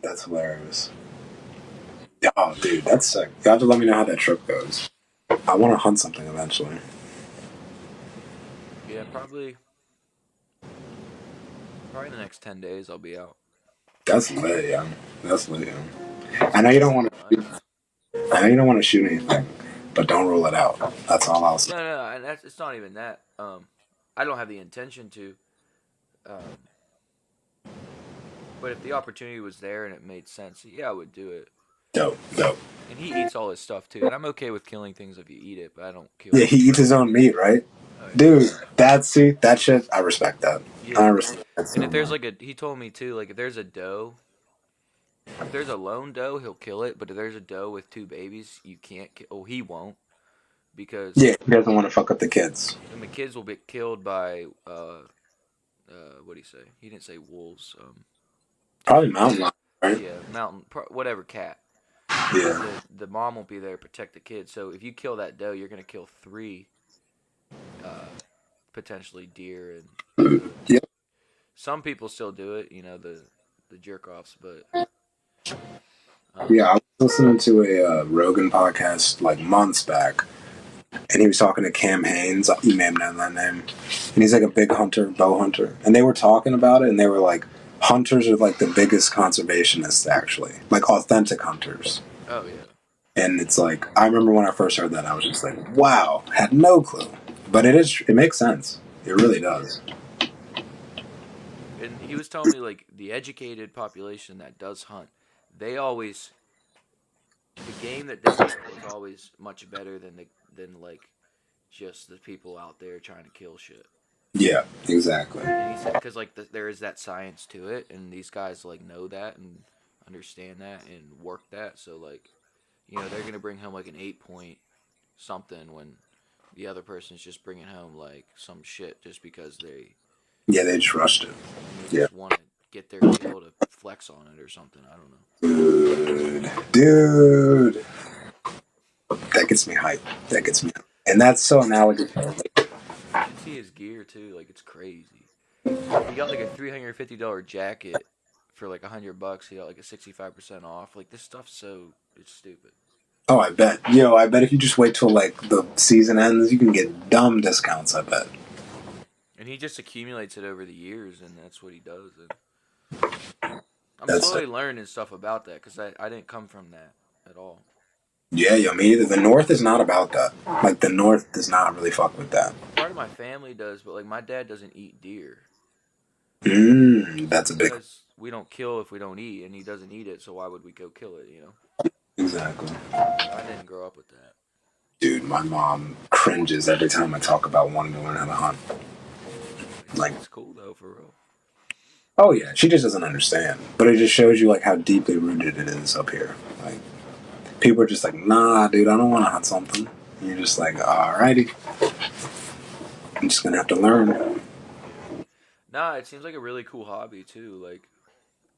That's hilarious. Oh, dude, that's sick. You have to let me know how that trip goes. I want to hunt something eventually. Yeah, probably the next 10 days I'll be out. That's lit, yeah. That's lit, yeah. It's I know you gonna don't be want to. nuts. I know you don't want to shoot anything, but don't rule it out. That's all I'll say. No, no, and that's it's not even that. I don't have the intention to. Um, but if the opportunity was there and it made sense, yeah, I would do it. Dope, dope. And he eats all his stuff too, and I'm okay with killing things if you eat it, but I don't Yeah, kill he eats his like. own meat, right? Oh yeah, Dude, that shit. I respect that. I yeah. respect that And so if there's much. like he told me too, like if there's a lone doe, he'll kill it. But if there's a doe with two babies, you can't kill. Oh, he won't because Yeah, he doesn't want to fuck up the kids. then the kids will be killed by what do you say? He didn't say wolves. Probably mountain lion, right? Yeah, whatever cat. Because Yeah, the mom won't be there to protect the kids. So if you kill that doe, you're gonna kill three uh, potentially deer, and yeah, some people still do it. You know the jerk offs, but yeah. um, I was listening to a Rogan podcast like months back, and he was talking to Cam Haines. You may have known that name. And he's like a big hunter, bow hunter. And they were talking about it, and they were like, hunters are like the biggest conservationists, actually, like authentic hunters. oh yeah, And it's like, I remember when I first heard that, I was just like, wow, had no clue. But it makes sense. It really does. and he was telling me like the educated population that does hunt, they always the game that they kill is always much better than like just the people out there trying to kill shit. Yeah, exactly. And he said because like there is that science to it, and these guys like know that and understand that and work that. So like they're gonna bring home like an 8 point something when the other person's just bringing home like some shit just because Yeah, they just rushed it. they Yeah. just want to get their kill to flex on it or something. I don't know. Dude, that gets me hyped. That gets me hyped. And that's so analogous. You should see his gear too. Like it's crazy. He got like a $350 jacket for like $100. He got like a 65% off. Like this stuff's so it's stupid. Oh, I bet. I bet if you just wait till like the season ends, you can get dumb discounts. I bet. And he just accumulates it over the years, and that's what he does. And I'm That's slowly learning stuff about that because I didn't come from that at all. Yeah, me either. The North is not about that. Like the North does not really fuck with that. Part of my family does, but like my dad doesn't eat deer That's a big. because we don't kill if we don't eat, and he doesn't eat it, so why would we go kill it? Exactly. I didn't grow up with that. Dude, my mom cringes every time I talk about wanting to learn how to hunt. Like, It's cool though, for real. oh yeah, she just doesn't understand. But it just shows you like how deeply rooted it is up here. Like, people are just like, nah, dude, I don't want to hunt something. And you're just like, alrighty, I'm just gonna have to learn. Yeah. Nah, it seems like a really cool hobby too. Like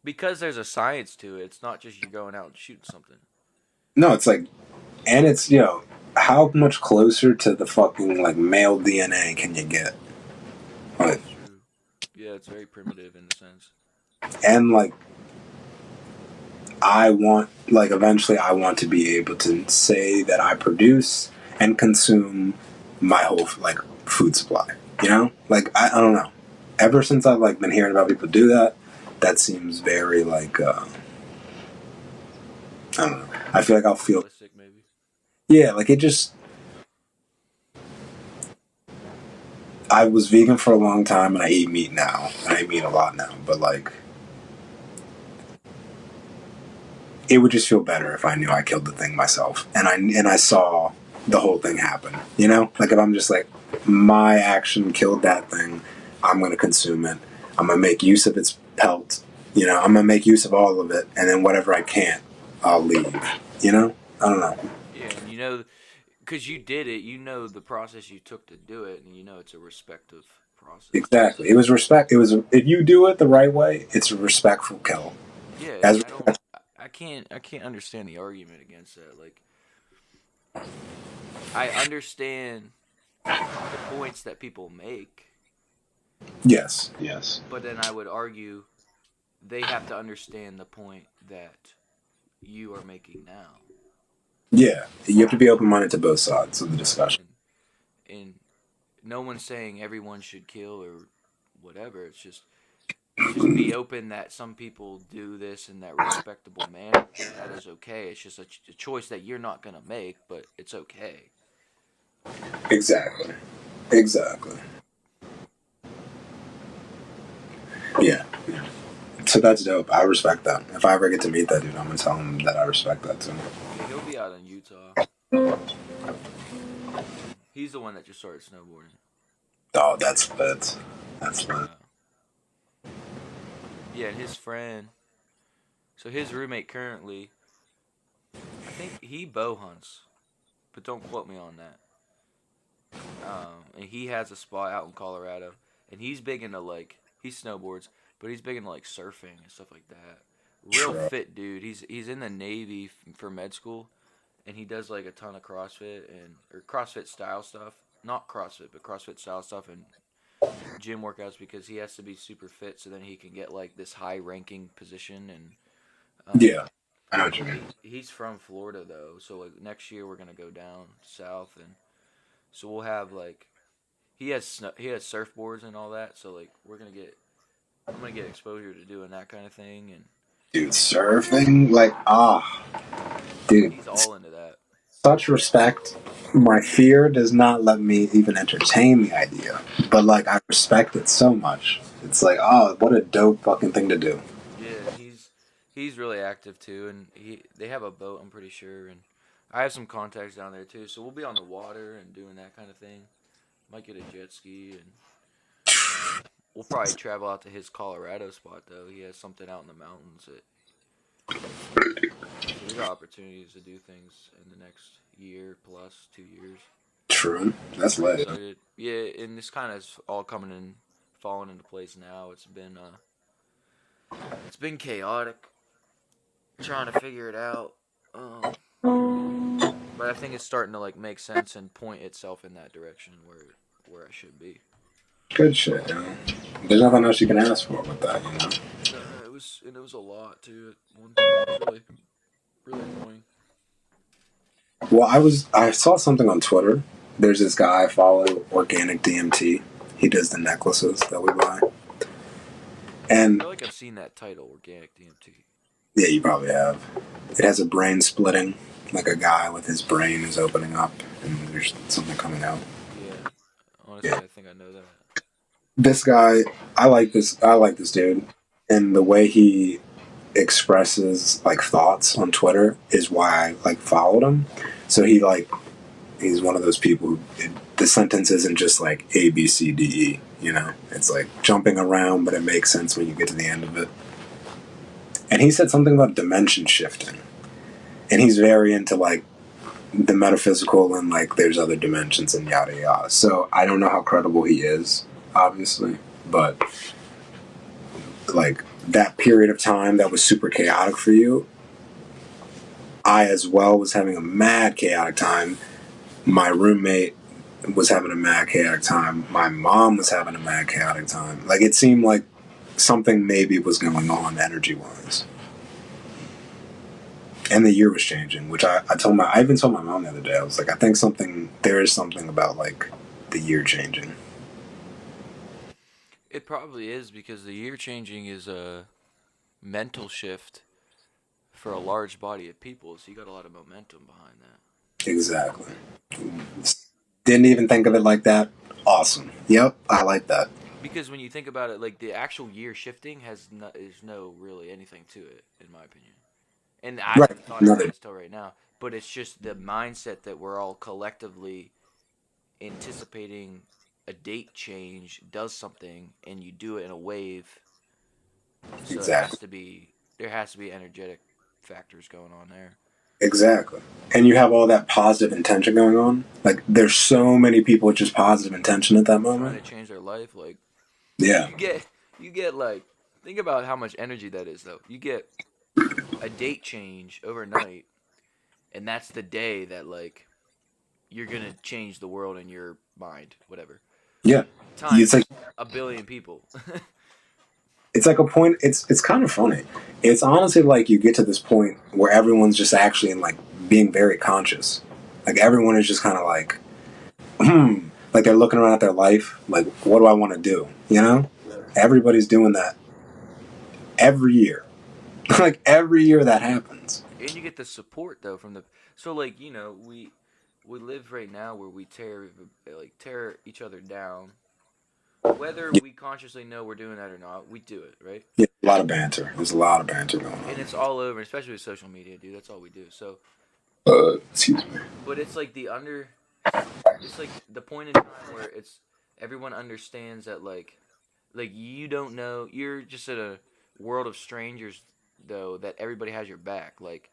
because there's a science to it. It's not just you're going out and shooting something. No, it's like, and it's how much closer to the fucking like male DNA can you get? Like, That's true. Yeah, it's very primitive in a sense. and like eventually I want to be able to say that I produce and consume my whole like food supply. Like I don't know. Ever since I've like been hearing about people do that, that seems very like I don't know. I feel like I'll feel Realistic, maybe. yeah, like it just. I was vegan for a long time and I eat meat now. And I eat meat a lot now, but like it would just feel better if I knew I killed the thing myself and I saw the whole thing happen. Like if I'm just like my action killed that thing, I'm gonna consume it. I'm gonna make use of its pelt. I'm gonna make use of all of it, and then whatever I can't, I'll leave. I don't know. Yeah, and because you did it, you know the process you took to do it, and you know it's a respective process. Exactly. It was respect. It was if you do it the right way, it's a respectful kill. Yeah, As and I can't understand the argument against that. Like, I understand the points that people make, yes, yes, but then I would argue they have to understand the point that you are making now. Yeah, you have to be open minded to both sides of the Yeah, discussion. and no one's saying everyone should kill or whatever. It's just be open that some people do this in that respectable manner. That is okay. It's just a choice that you're not gonna make, but it's okay. Exactly. Exactly. Yeah. So that's dope. I respect that. If I ever get to meet that dude, I'm gonna tell him that I respect that too. Yeah, he'll be out in Utah. He's the one that just started snowboarding. Oh, that's lit. That's lit. Yeah, yeah, and his friend. So his roommate currently, I think he bow hunts, but don't quote me on that. And he has a spot out in Colorado, and he's big into like he snowboards, but he's big into like surfing and stuff like that. Real True. fit dude. He's in the Navy for med school, and he does like a ton of CrossFit and or CrossFit style stuff. Not CrossFit, but CrossFit style stuff and gym workouts because he has to be super fit so then he can get like this high ranking position and um, Yeah. I know what you mean. he's from Florida though, so like next year we're gonna go down south and so we'll have like he has surfboards and all that. So like I'm gonna get exposure to doing that kind of thing, and Dude, surfing, like, dude, he's all into that. such respect. My fear does not let me even entertain the idea, but like, I respect it so much. It's like, what a dope fucking thing to do. Yeah, and he's really active too, and they have a boat. I'm pretty sure, and I have some contacts down there too. So we'll be on the water and doing that kind of thing. Might get a jet ski, and we'll probably travel out to his Colorado spot though. He has something out in the mountains that so we got opportunities to do things in the next year plus 2 years. True. So I'm That's pretty lit. excited. Yeah, and this kind of is all coming in, falling into place now. It's been chaotic trying to figure it out. Um, but I think it's starting to like make sense and point itself in that direction where I should be. Good shit, you know. There's nothing else you can ask for with that, you know. No, it was a lot too. At one point, it was really annoying. Well, I saw something on Twitter. There's this guy I follow, Organic DMT. He does the necklaces that we buy, I and feel like I've seen that title, Organic DMT. yeah, you probably have. It has a brain splitting, like a guy with his brain is opening up, and there's something coming out. Yeah, honestly, Yeah, I think I know that. this guy, I like this. I like this dude, and the way he expresses like thoughts on Twitter is why I like followed him. So he's one of those people who the sentence isn't just like A B C D E. You know, it's like jumping around, but it makes sense when you get to the end of it. And he said something about dimension shifting, and he's very into like the metaphysical and like there's other dimensions and yada yada. So I don't know how credible he is, obviously, but like that period of time that was super chaotic for you, I as well was having a mad chaotic time. My roommate was having a mad chaotic time. My mom was having a mad chaotic time. Like it seemed like something maybe was going on energy wise. And the year was changing, which I even told my mom the other day. I was like, I think there is something about like the year changing. It probably is because the year changing is a mental shift for a large body of people, so you got a lot of momentum behind that. Exactly. Didn't even think of it like that. Awesome. Yep, I like that. Because when you think about it, like the actual year shifting is no really anything to it, in my opinion. And I Right. haven't thought about Another. this till right now, but it's just the mindset that we're all collectively anticipating a date change does something, and you do it in a wave. So Exactly. there has to be energetic factors going on there. Exactly. And you have all that positive intention going on. Like there's so many people with just positive intention at that Trying moment. to change their life, like Yeah. you get you get like think about how much energy that is though. You get a date change overnight, and that's the day that like you're gonna change the world in your mind, whatever. Yeah. It's like Times a billion people. it's like a point. It's kind of funny. It's honestly like you get to this point where everyone's just actually in like being very conscious. Like everyone is just kind of like, like they're looking around at their life. Like, what do I want to do? You know, everybody's doing that every year. Like every year that happens. And you get the support though from the so like we live right now where we tear each other down. Whether Yeah, we consciously know we're doing that or not, we do it, right? yeah, a lot of banter. There's a lot of banter going And on. it's all over, especially with social media, dude. That's all we do. So, Excuse me. but it's like it's like the point in time where it's everyone understands that like you don't know, you're just in a world of strangers though that everybody has your back, like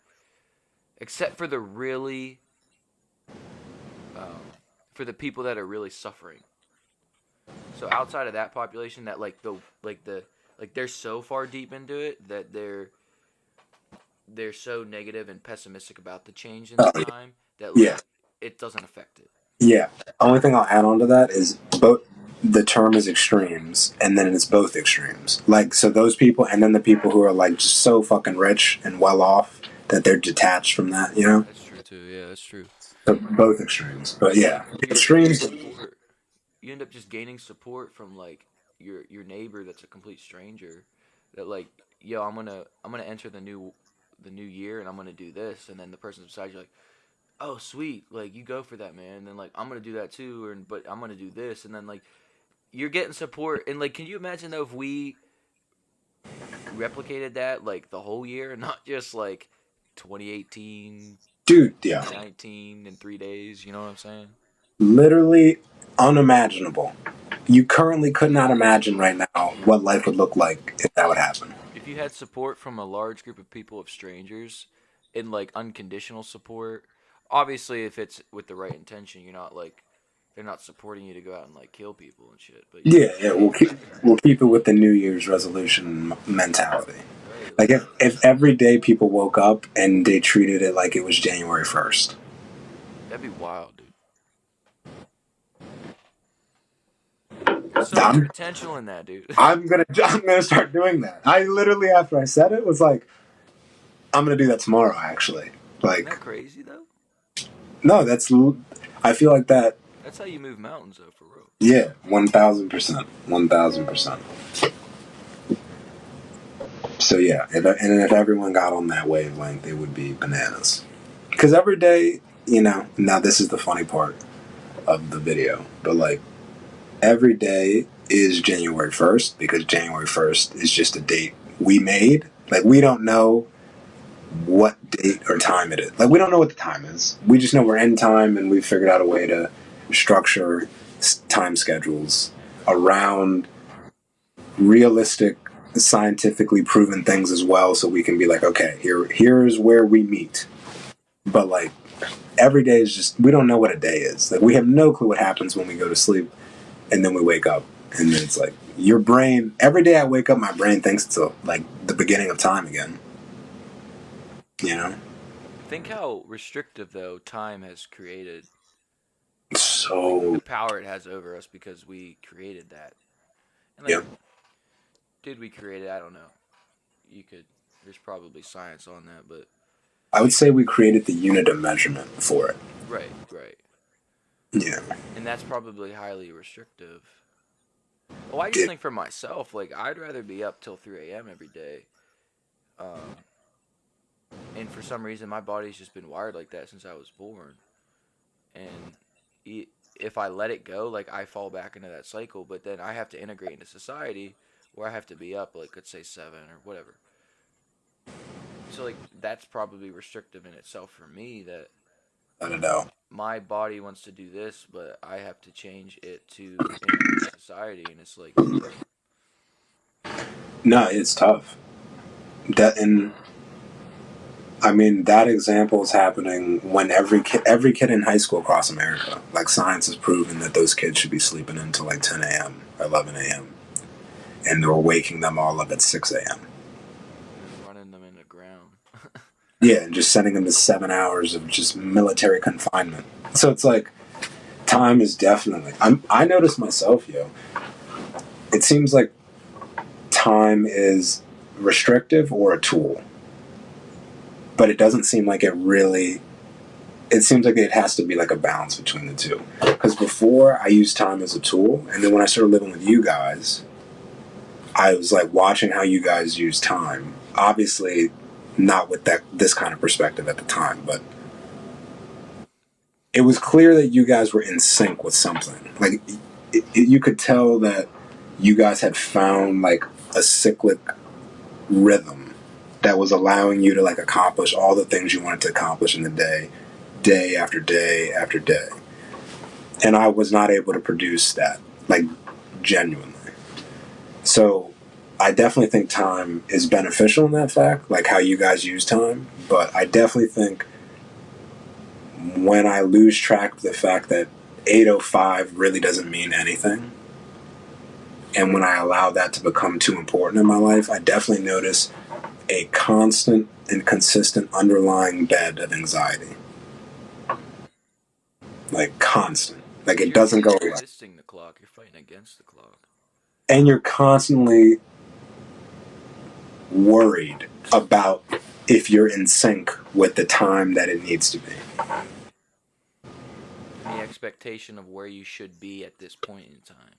except for the really for the people that are really suffering. So outside of that population, that like they're so far deep into it that they're so negative and pessimistic about the change in the Yeah, time that yeah, like it doesn't affect it. yeah. Only thing I'll add on to that is both. The term is extremes, and then it's both extremes. Like so, those people, and then the people who are like just so fucking rich and well off that they're detached from that. You know, That's true too. Yeah, that's true. so both extremes. But Because yeah, like the you're gaining extremes. support, you end up just gaining support from like your neighbor that's a complete stranger. That like, yo, I'm gonna enter the new year and I'm gonna do this, and then the person beside you like, oh sweet, like you go for that, man. And then like I'm gonna do that too, or but I'm gonna do this, and then like you're getting support. And like, can you imagine though if we replicated that like the whole year, not just like 2018, Dude, yeah, 2019 in 3 days? You know what I'm saying? literally unimaginable. You currently could not imagine right now what life would look like if that would happen. If you had support from a large group of people of strangers and like unconditional support, obviously if it's with the right intention, you're not like they're not supporting you to go out and like kill people and shit, but you Yeah, know what I'm yeah, saying? we'll keep it with the New Year's resolution mentality. Right, Like like if every day people woke up and they treated it like it was January 1st. that'd be wild, dude. There's so much I'm potential in that, dude. I'm gonna start doing that. I literally after I said it was like I'm gonna do that tomorrow. Actually, Isn't like that crazy though? no, I feel like that. That's how you move mountains though, for real. Yeah, 1,000%, 1,000%. So yeah, if everyone got on that wavelength, it would be bananas. Because every day, now this is the funny part of the video, but like every day is January 1st because January 1st is just a date we made. Like we don't know what date or time it is. Like we don't know what the time is. We just know we're in time and we figured out a way to structure time schedules around realistic, scientifically proven things as well, so we can be like, okay, here's where we meet. But like every day is just we don't know what a day is. Like we have no clue what happens when we go to sleep and then we wake up. And then it's like your brain every day I wake up my brain thinks it's like the beginning of time again. You know? Think how restrictive though time has created, like So the power it has over us because we created that. And like, yeah. did we create it? I don't know. You could. There's probably science on that, but I would say we created the unit of measurement for it. right, right. Yeah. And that's probably highly restrictive. Well, I just think for myself, like I'd rather be up till 3 a.m. every day. Um, and for some reason, my body's just been wired like that since I was born. And if I let it go, like I fall back into that cycle. But then I have to integrate into society where I have to be up, like let's say 7 or whatever. So like that's probably restrictive in itself for me that I don't know. my body wants to do this, but I have to change it to integrate in society, and it's like, bro, No, it's tough. That and I mean that example is happening when every kid in high school across America, like science has proven that those kids should be sleeping until like 10 a.m. or 11 a.m. and they're waking them all up at 6 a.m. just running them in the ground. Yeah, and just sending them to 7 hours of just military confinement. So it's like time is definitely. I notice myself, yo. It seems like time is restrictive or a tool. But it doesn't seem like it really. It seems like it has to be like a balance between the two. Because before I used time as a tool, and then when I started living with you guys, I was like watching how you guys use time. Obviously, not with this kind of perspective at the time, but it was clear that you guys were in sync with something. Like you could tell that you guys had found like a cyclic rhythm that was allowing you to like accomplish all the things you wanted to accomplish in the day, day after day after day. And I was not able to produce that, like genuinely. So I definitely think time is beneficial in that fact, like how you guys use time. But I definitely think when I lose track of the fact that 8:05 really doesn't mean anything, and when I allow that to become too important in my life, I definitely notice a constant and consistent underlying bed of anxiety. Like constant. Like it doesn't go away. Resisting the clock. You're fighting against the clock. And you're constantly worried about if you're in sync with the time that it needs to be. And the expectation of where you should be at this point in time.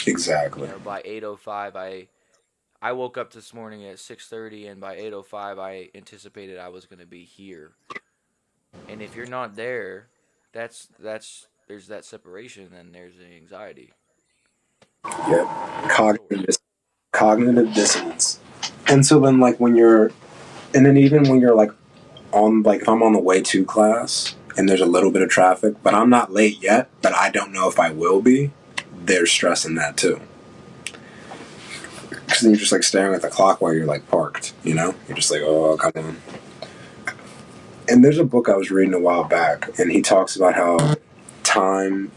Exactly. You know, by 8:05, I woke up this morning at 6:30, and by 8:05, I anticipated I was going to be here. And if you're not there, there's that separation, and there's the anxiety. Yep. Cognitive dissonance. And so then, like, and then even when you're like if I'm on the way to class and there's a little bit of traffic, but I'm not late yet, but I don't know if I will be, there's stress in that too. Because then you're just like staring at the clock while you're like parked, you know? You're just like, oh, come on. And there's a book I was reading a while back, and he talks about how time.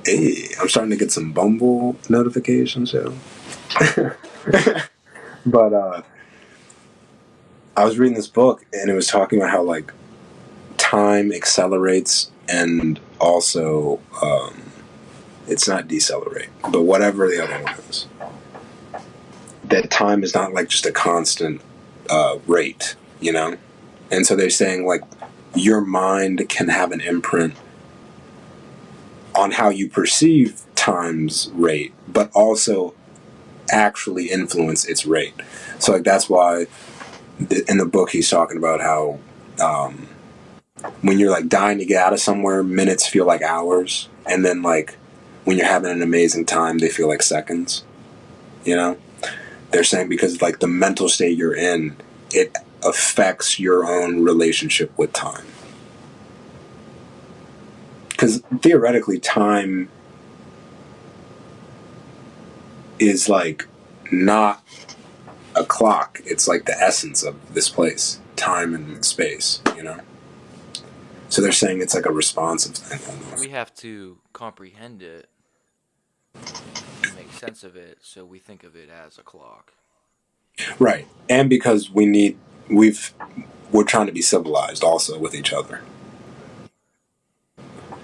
Hey, I'm starting to get some Bumble notifications, yo. But I was reading this book, and it was talking about how like time accelerates and also it's not decelerate, but whatever the other one is. That time is not like just a constant rate, you know? And so they're saying like your mind can have an imprint on how you perceive time's rate, but also actually influence its rate. So like that's why in the book he's talking about how when you're like dying to get out of somewhere, minutes feel like hours, and then like when you're having an amazing time, they feel like seconds. You know, they're saying because like the mental state you're in, it affects your own relationship with time. Because theoretically, time is like not a clock. It's like the essence of this place, time and space. You know. So they're saying it's like a responsive thing almost. We have to comprehend it and make sense of it, so we think of it as a clock. Right. And because we're trying to be civilized also with each other.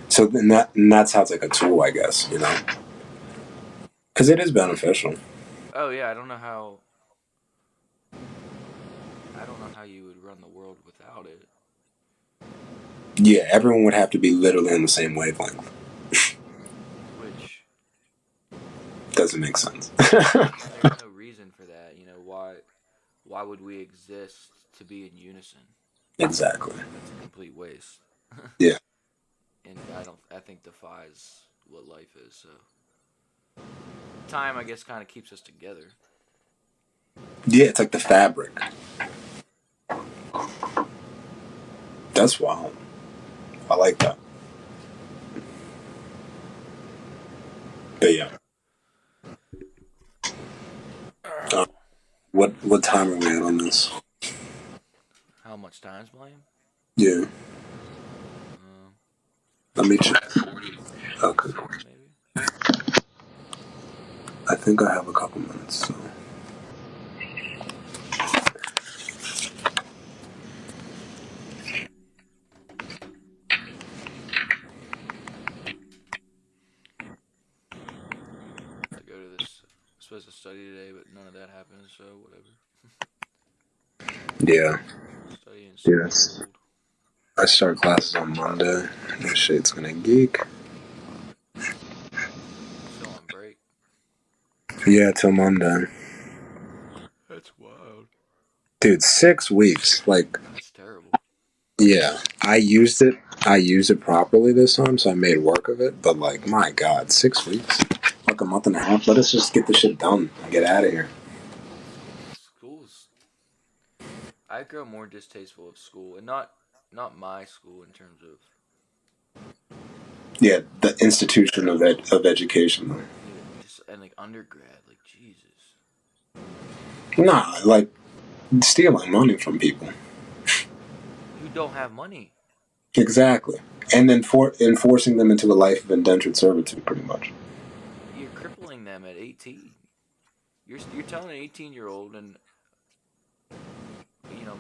So and that's how it's like a tool, I guess, you know. Because it is beneficial. Oh yeah, I don't know how you would run the world without it. Yeah, everyone would have to be literally on the same wavelength. Which Doesn't make sense. there's no reason for that. You know, why would we exist to be in unison? Exactly. That's a complete waste. Yeah. And I think defies what life is. So time, I guess, kind of keeps us together. Yeah, it's like the fabric. That's wild. I like that. But yeah. What time are we at on this? How much time's playing? Yeah. Let me check. 40, Okay. maybe. I think I have a couple minutes. So. To go to this study today, but none of that happened, so whatever. Yeah. Studying so Yes. cold. I start classes on Monday. This shit's gonna geek. You still on break? Yeah, till Monday. That's wild. Dude, 6 weeks. Like, That's terrible. yeah. I used it properly this time, so I made work of it. But like, my God, 6 weeks? Like a month and a half. Let us just get this shit done and get out of here. School's. I grow more distasteful of school, and not my school in terms of Yeah, the institution of education. yeah, just and like undergrad, like Jesus, Nah, like stealing money from people. who don't have money. Exactly. And then enforcing them into a life of indentured servitude, pretty much. You're crippling them at 18. You're telling an 18-year-old, and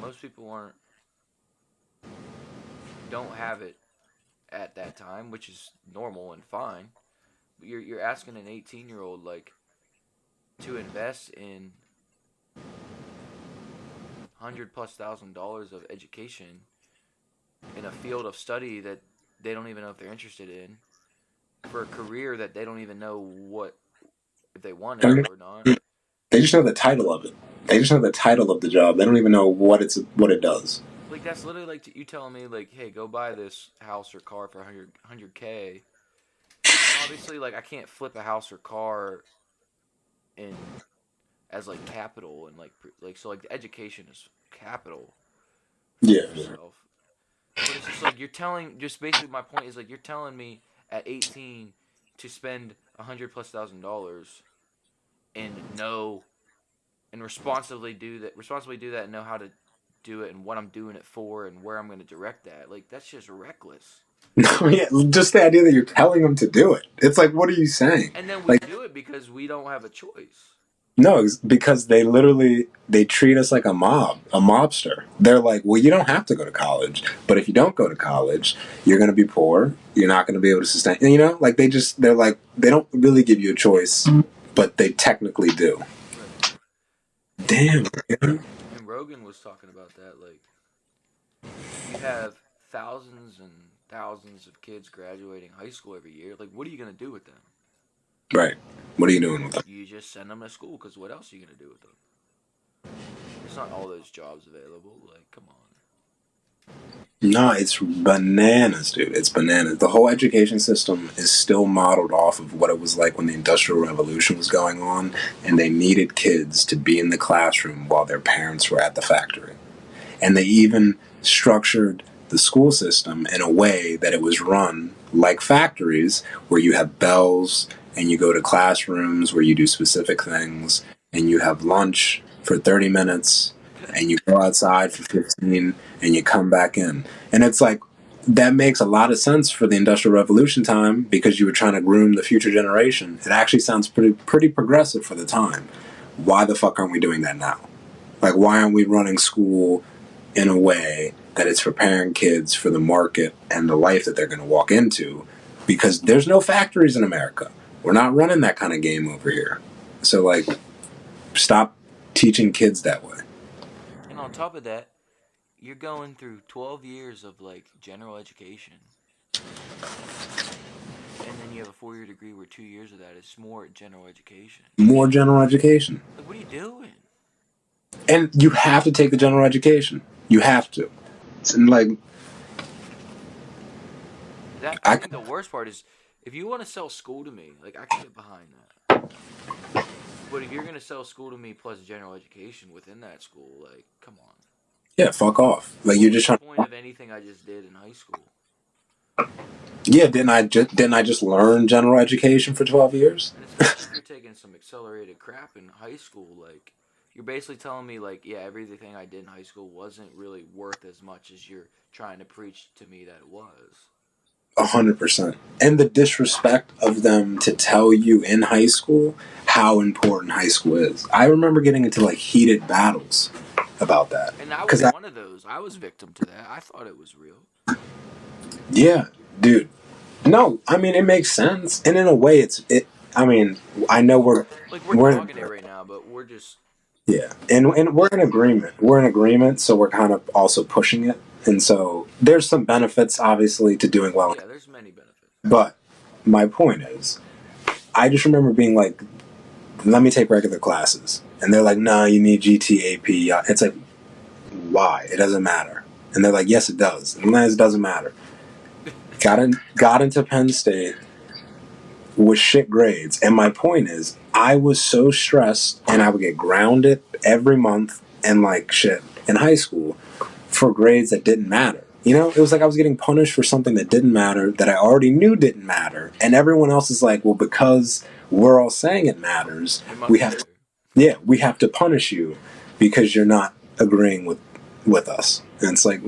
most people aren't don't have it at that time, which is normal and fine. But you're asking an 18-year-old like to invest in $100,000+ of education in a field of study that they don't even know if they're interested in, for a career that they don't even know what if they want it They or not. just know the title of it. They just know the title of the job. They don't even know what it does. Like that's literally like you telling me like, hey, go buy this house or car for 100K. And obviously, like I can't flip a house or car in as like capital and like so like the education is capital for Yeah. yourself. But it's just like you're telling. Just basically, my point is like you're telling me at 18 to spend $100,000+ and know and responsibly do that and know how to do it and what I'm doing it for and where I'm going to direct that. Like that's just reckless. No, yeah, just the idea that you're telling them to do it. It's like, what are you saying? And then we Like, do it because we don't have a choice. no, it's because they treat us like a mobster. They're like, well, you don't have to go to college, but if you don't go to college, you're going to be poor. You're not going to be able to sustain. Like they're like they don't really give you a choice, but they technically do. Right. Damn. And Rogan was talking about that. Like you have thousands and thousands of kids graduating high school every year. Like what are you going to do with them? Right. What are you doing with them? You just send them to school because what else are you going to do with them? There's not all those jobs available. Like, come on. No, it's bananas, dude. It's bananas. The whole education system is still modeled off of what it was like when the Industrial Revolution was going on, and they needed kids to be in the classroom while their parents were at the factory. And they even structured the school system in a way that it was run like factories, where you have bells and you go to classrooms where you do specific things, and you have lunch for 30 minutes and you go outside for 15 and you come back in. And it's like, that makes a lot of sense for the Industrial Revolution time because you were trying to groom the future generation. It actually sounds pretty progressive for the time. Why the fuck aren't we doing that now? Like, why aren't we running school in a way that it's preparing kids for the market and the life that they're going to walk into? Because there's no factories in America. We're not running that kind of game over here. So, like, stop teaching kids that way. And on top of that, you're going through 12 years of like general education. And then you have a 4-year degree where 2 years of that is more general education. More general education. Like, what are you doing? And you have to take the general education. You have to. And, like, That I I, think the worst part is if you want to sell school to me, like I can get behind that. But if you're gonna sell school to me plus general education within that school, like, come on. yeah, fuck off. Like, What you're was just the trying. point of anything I just did in high school? Yeah, didn't I just learn general education for 12 years? And especially if you're taking some accelerated crap in high school, like you're basically telling me like, yeah, everything I did in high school wasn't really worth as much as you're trying to preach to me that it was. 100%. And the disrespect of them to tell you in high school how important high school is. I remember getting into like heated battles about that And I because was one of those. I was victim to that. I thought it was real. yeah, dude. No, I mean it makes sense, and in a way, I mean, I know Like we're we're dogging it right now, but we're just yeah, and we're in agreement. We're in agreement, so we're kind of also pushing it, and so there's some benefits, obviously, to doing well. yeah. There's many benefits. But my point is, I just remember being like, "Let me take regular classes," and they're like, "No, you need GTAP." It's like, why? It doesn't matter. And they're like, "Yes, it does." And it doesn't matter. Got into Penn State with shit grades, and my point is, I was so stressed, and I would get grounded every month, and like shit in high school for grades that didn't matter. You know, it was like I was getting punished for something that didn't matter, that I already knew didn't matter, and everyone else is like, well, because we're all saying it matters, It we must have to, matter. yeah, we have to punish you because you're not agreeing with us. And it's like,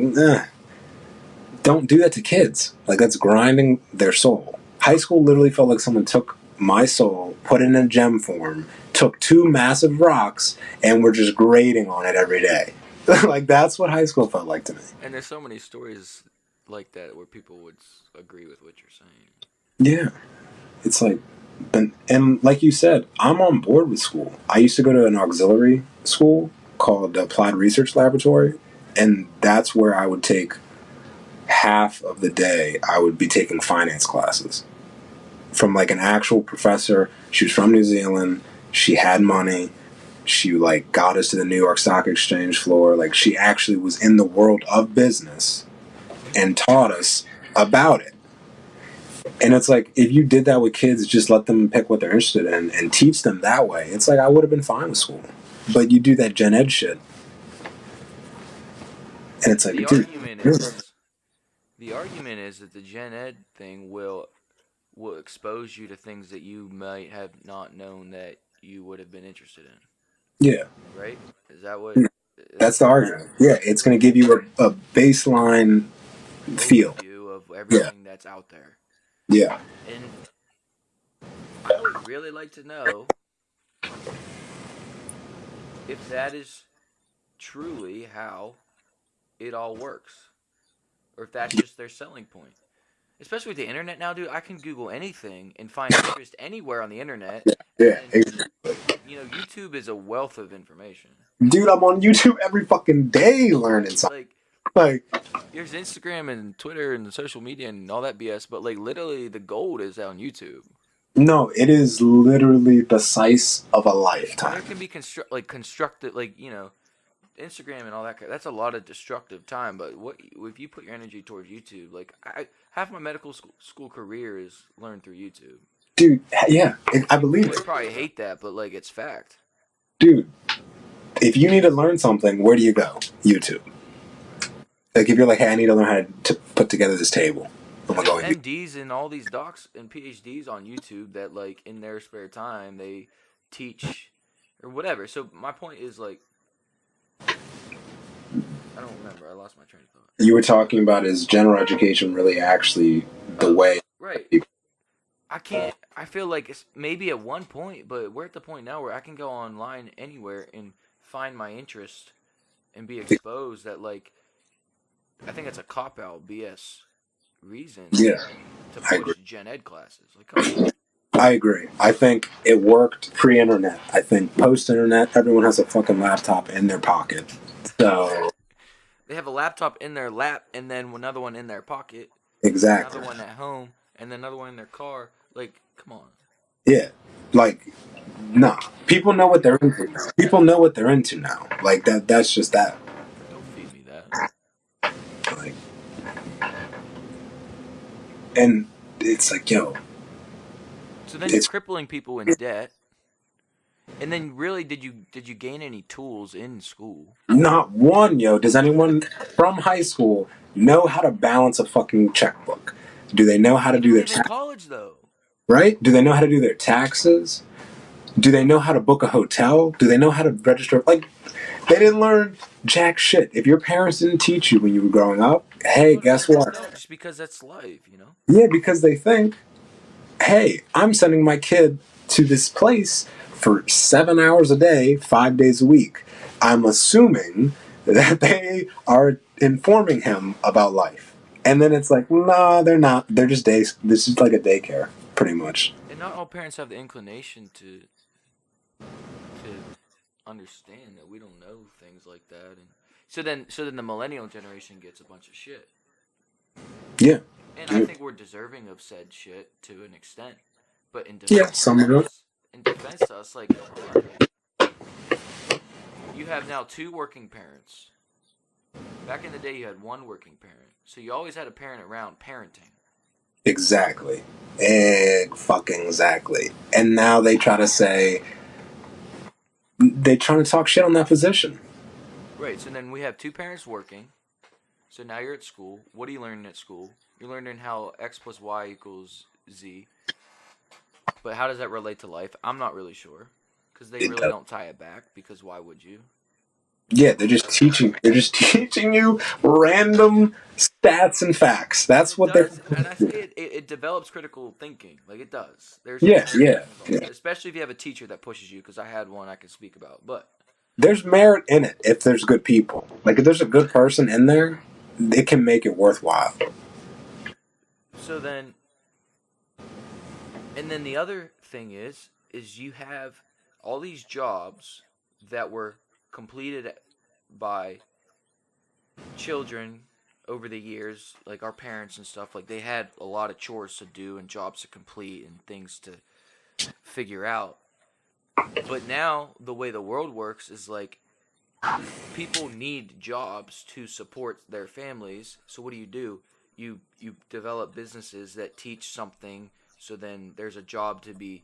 don't do that to kids. Like that's grinding their soul. High school literally felt like someone took my soul, put it in a gem form, took two massive rocks, and were just grading on it every day. Like that's what high school felt like to me. And there's so many stories like that where people would agree with what you're saying. Yeah, it's like, and like you said, I'm on board with school. I used to go to an auxiliary school called the Applied Research Laboratory, and that's where I would take half of the day. I would be taking finance classes from like an actual professor. She was from New Zealand. She had money. She like got us to the New York Stock Exchange floor. Like she actually was in the world of business and taught us about it. And it's like if you did that with kids, just let them pick what they're interested in and teach them that way. It's like I would have been fine with school. But you do that gen ed shit, and it's like, The dude, argument really? is the argument is that the gen ed thing will expose you to things that you might have not known that you would have been interested in. Yeah, Right? Is that what? that's That's the the argument. Yeah, it's going to give you a baseline feel. overview of Yeah, everything that's out there. yeah. And I would really like to know if that is truly how it all works, or if that's just their selling point. Especially with the internet now, dude, I can Google anything and find interest anywhere on the internet, Yeah, and YouTube is a wealth of information. dude, I'm on YouTube every fucking day learning something. Like, Like, there's Instagram and Twitter and social media and all that BS, but like literally the gold is on YouTube. no, it is literally the size of a And there lifetime. can be constructed, like, Instagram and all that. That's a lot of destructive time. But what if you put your energy towards YouTube? Like, half my medical school career is learned through YouTube. Dude, yeah, I People believe would it. probably hate that, but like it's fact. Dude, if you need to learn something, where do you go? YouTube. Like, if you're like, hey, I need to learn how to put together this table, I'm gonna There's go and do. MDs and all these docs and PhDs on YouTube that like in their spare time they teach or whatever. So my point is like I don't remember. I lost my train of thought. You were talking about is general education really actually the Oh, way? right. I can't. I feel like it's maybe at one point, but we're at the point now where I can go online anywhere and find my interest and be exposed. That like, I think it's a cop out BS reason Yeah, to I agree. push gen ed classes. Like, come on. I agree. I think it worked pre-internet. I think post-internet, everyone has a fucking laptop in their pocket. So They have a laptop in their lap and then another one in their pocket, another exactly, one at home, and then another one in their car. Like, come on. yeah. Like, nah. People know what they're into now. People know what they're into now. Like that. That's just that. Don't feed me that. Like, and it's like, yo, So then you're it's crippling people in debt. And then really did you gain any tools in school? not one, yo. Does anyone from high school know how to balance a fucking checkbook? Do they know how to do Even their in college though. right? Do they know how to do their taxes? Do they know how to book a hotel? Do they know how to register? Like, they didn't learn jack shit. If your parents didn't teach you when you were growing up, hey, Most guess parents what? don't just because that's life. Yeah, because they think, hey, I'm sending my kid to this place for 7 hours a day, 5 days a week. I'm assuming that they are informing him about life. And then it's like, nah, they're not. They're just days. This is like a daycare, pretty much. And not all parents have the inclination to understand that we don't know things like that, and so then the millennial generation gets a bunch of shit, Yeah. and I Yeah. think we're deserving of said shit to an extent. But Yeah, some of it. in defense to us, like you have now two working parents. Back in the day, you had one working parent, so you always had a parent around parenting. Exactly. Fucking exactly. And now they trying to talk shit on that position. Right. So then we have two parents working. So now you're at school. What are you learning at school? You're learning how x plus y equals z. But how does that relate to life? I'm not really sure, because they It really does. don't tie it back. Because why would you? Yeah, they're just teaching. They're just teaching you random stats and facts. And That's it what they're. does, and I say it develops critical thinking. Like it does. There's Yeah, no yeah, questions on yeah. that. Especially if you have a teacher that pushes you. Because I had one I can speak about. But There's merit in it if there's good people. Like if there's a good person in there, it can make it worthwhile. so then, and then the other thing is you have all these jobs that were completed by children over the years, like our parents and stuff. Like they had a lot of chores to do and jobs to complete and things to figure out. But now the way the world works is like people need jobs to support their families. So what do? You develop businesses that teach something, so then there's a job to be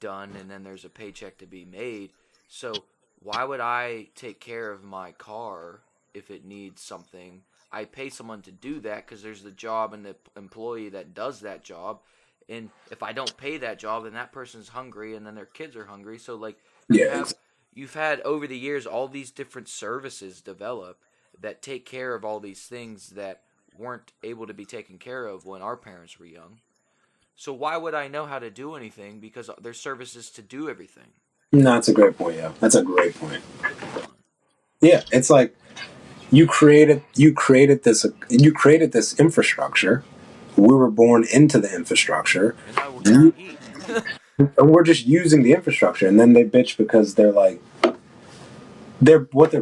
done and then there's a paycheck to be made. So why would I take care of my car if it needs something? I pay someone to do that because there's the job and the employee that does that job. And if I don't pay that job, then that person's hungry and then their kids are hungry. So like you Yeah, have you've had over the years all these different services develop that take care of all these things that weren't able to be taken care of when our parents were young. So why would I know how to do anything? Because there's services to do everything. no, that's a great point. Yeah, that's a great point. So come on. Yeah, it's like you created this infrastructure. We were born into the infrastructure. And now we're You, getting to eat. and we're just using the infrastructure, and then they bitch because they're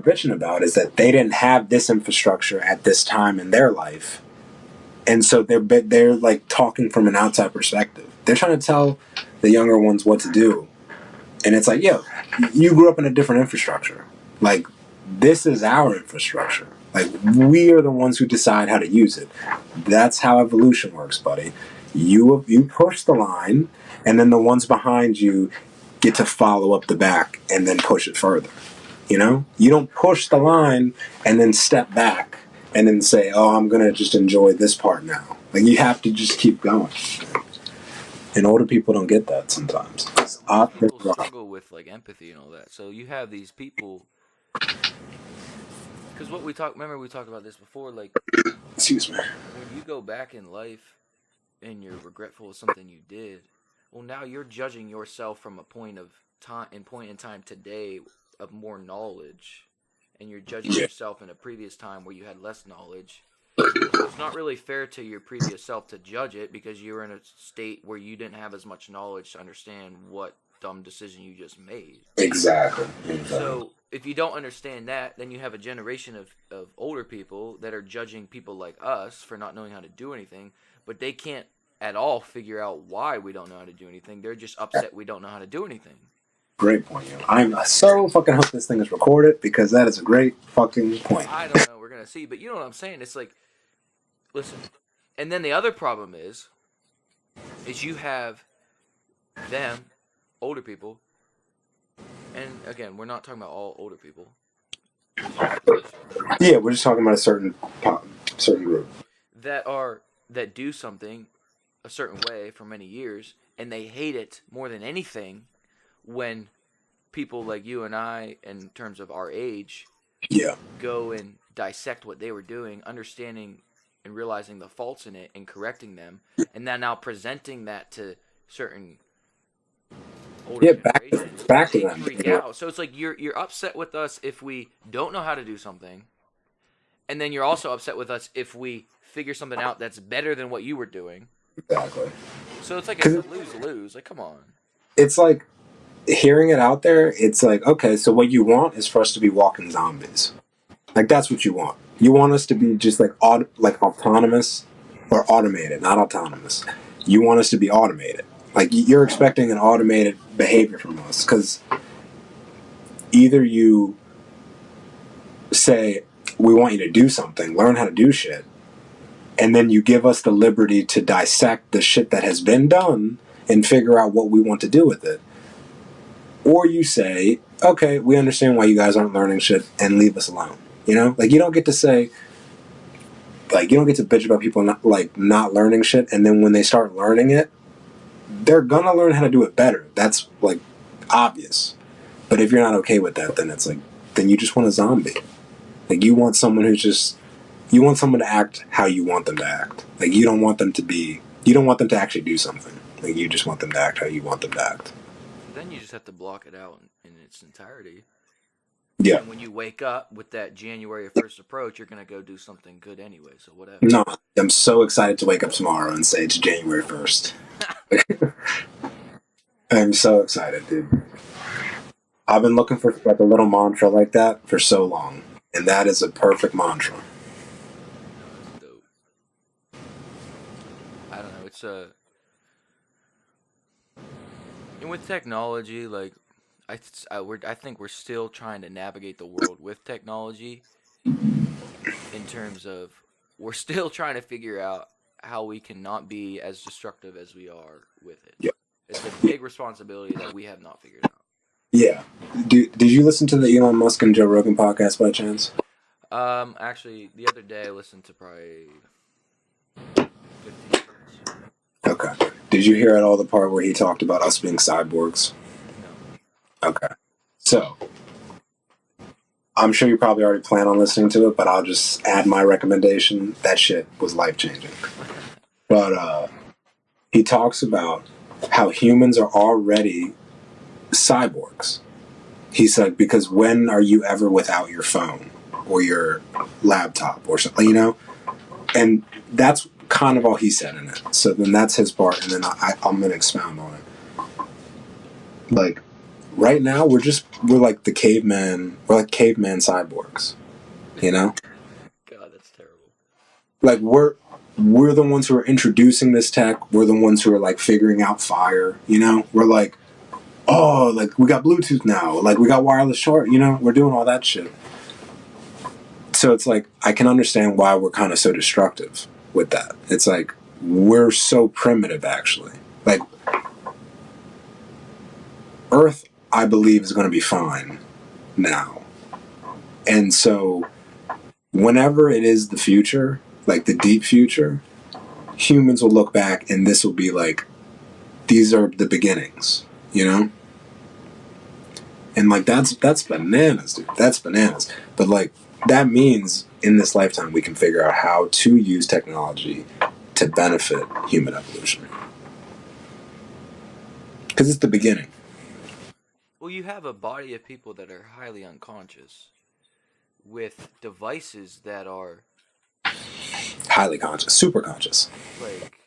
bitching about is that they didn't have this infrastructure at this time in their life, and so they're like talking from an outside perspective. They're trying to tell the younger ones what to do, and it's like, yo, you grew up in a different infrastructure. Like this is our infrastructure. Like we are the ones who decide how to use it. That's how evolution works, buddy. You push the line, and then the ones behind you get to follow up the back and then push it further. You don't push the line and then step back and then say, "Oh, I'm gonna just enjoy this part now." Like you have to just keep going. And older people don't get that sometimes. It's Most odd. people struggle with like empathy and all that. So you have these people, because what we talk. Remember we talked about this before. Like Excuse me. when you go back in life and you're regretful of something you did, well, now you're judging yourself from a point in time today of more knowledge, and you're judging Yeah, yourself in a previous time where you had less knowledge. So it's not really fair to your previous self to judge it because you were in a state where you didn't have as much knowledge to understand what dumb decision you just made. exactly. So if you don't understand that, then you have a generation of older people that are judging people like us for not knowing how to do anything, but they can't at all figure out why we don't know how to do anything. They're just upset we don't know how to do anything. Great point. I'm so fucking hope this thing is recorded because that is a great fucking point. I don't know. We're going to see. But you know what I'm saying? It's like, listen. And then the other problem is you have them, older people, and again, we're not talking about all older people. Just for this Yeah, we're just talking about a certain group. that do something a certain way for many years and they hate it more than anything when people like you and I in terms of our age Yeah, go and dissect what they were doing, understanding and realizing the faults in it and correcting them, and then now presenting that to certain older yeah, generations, back to they them. freak out. So it's like you're upset with us if we don't know how to do something, and then you're also upset with us if we figure something out that's better than what you were doing. Exactly. So it's like it's a Because lose lose. Like, come on. it's like hearing it out there. It's like, okay, so what you want is for us to be walking zombies. Like that's what you want. You want us to be just like like autonomous or automated, not autonomous. You want us to be automated. Like you're expecting an automated behavior from us because either you say we want you to do something, learn how to do shit, and then you give us the liberty to dissect the shit that has been done and figure out what we want to do with it. Or you say, okay, we understand why you guys aren't learning shit and leave us alone. You know, like you don't get to say, like you don't get to bitch about people not learning shit, and then when they start learning it, they're gonna learn how to do it better. That's like obvious. But if you're not okay with that, then it's like then you just want a zombie. Like you want someone who's just you want someone to act how you want them to act. Like you don't want them to be you don't want them to actually do something. Like you just want them to act how you want them to act. So then you just have to block it out in its entirety. Yeah. And when you wake up with that January 1st approach, you're gonna go do something good anyway. So whatever. No, I'm so excited to wake up tomorrow and say it's January 1st. I'm so excited, dude. I've been looking for like a little mantra like that for so long, and that is a perfect mantra. No, that's dope. I don't know. It's and with technology, like I think we're still trying to navigate the world with technology in terms of we're still trying to figure out how we can not be as destructive as we are with it. Yeah. It's a big responsibility that we have not figured out. Yeah. Did you listen to the Elon Musk and Joe Rogan podcast by chance? Actually, the other day I listened to probably 15 minutes. Okay. Did you hear at all the part where he talked about us being cyborgs? No. Okay. So, I'm sure you probably already plan on listening to it, but I'll just add my recommendation. That shit was life changing. But he talks about how humans are already cyborgs. He said, because when are you ever without your phone or your laptop or something, you know? And that's kind of all he said in it. So then that's his part, and then I'm going to expound on it. Like, right now, we're like the caveman, we're like caveman cyborgs, you know? God, that's terrible. Like, we're the ones who are introducing this tech. We're the ones who are like figuring out fire, you know? We're like, oh, like we got Bluetooth now, like we got wireless charge, you know? We're doing all that shit. So it's like I can understand why we're kind of so destructive with that. It's like we're so primitive, actually. Like Earth, I believe, is going to be fine now, and so whenever it is the future, like the deep future, humans will look back, and this will be like these are the beginnings, you know. And like that's bananas, dude. That's bananas. But like that means in this lifetime we can figure out how to use technology to benefit human evolution. Because it's the beginning. Well, you have a body of people that are highly unconscious with devices that are Highly conscious, super conscious. like,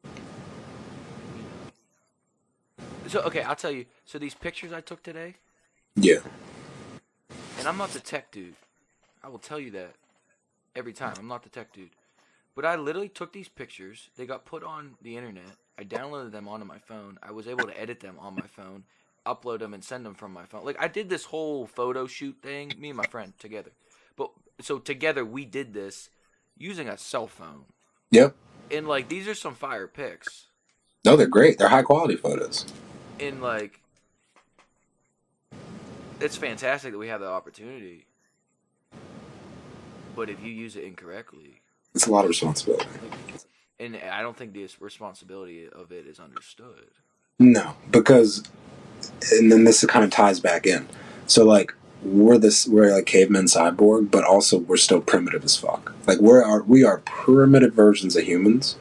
you know. So okay, I'll tell you. So these pictures I took today, Yeah. and I'm not the tech dude. I will tell you that every time. I'm not the tech dude. But I literally took these pictures. They got put on the internet. I downloaded them onto my phone. I was able to edit them on my phone, upload them, and send them from my phone. Like I did this whole photo shoot thing, me and my friend together. But so together we did this using a cell phone. Yep. And like these are some fire pics. No, they're great. They're high quality photos. And like it's fantastic that we have the opportunity. But if you use it incorrectly, It's a lot of responsibility. like, and I don't think this responsibility of it is understood. No, because and then this kind of ties back in. So like we're like cavemen cyborg, but also we're still primitive as fuck. Like we are primitive versions of humans,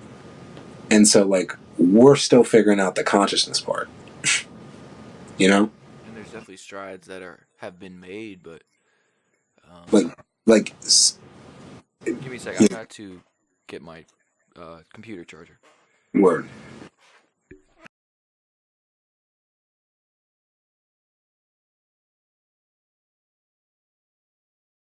and so like we're still figuring out the consciousness part. You know, And there's definitely strides that have been made, but like um, like give me a sec. I yeah, got to get my computer charger. word.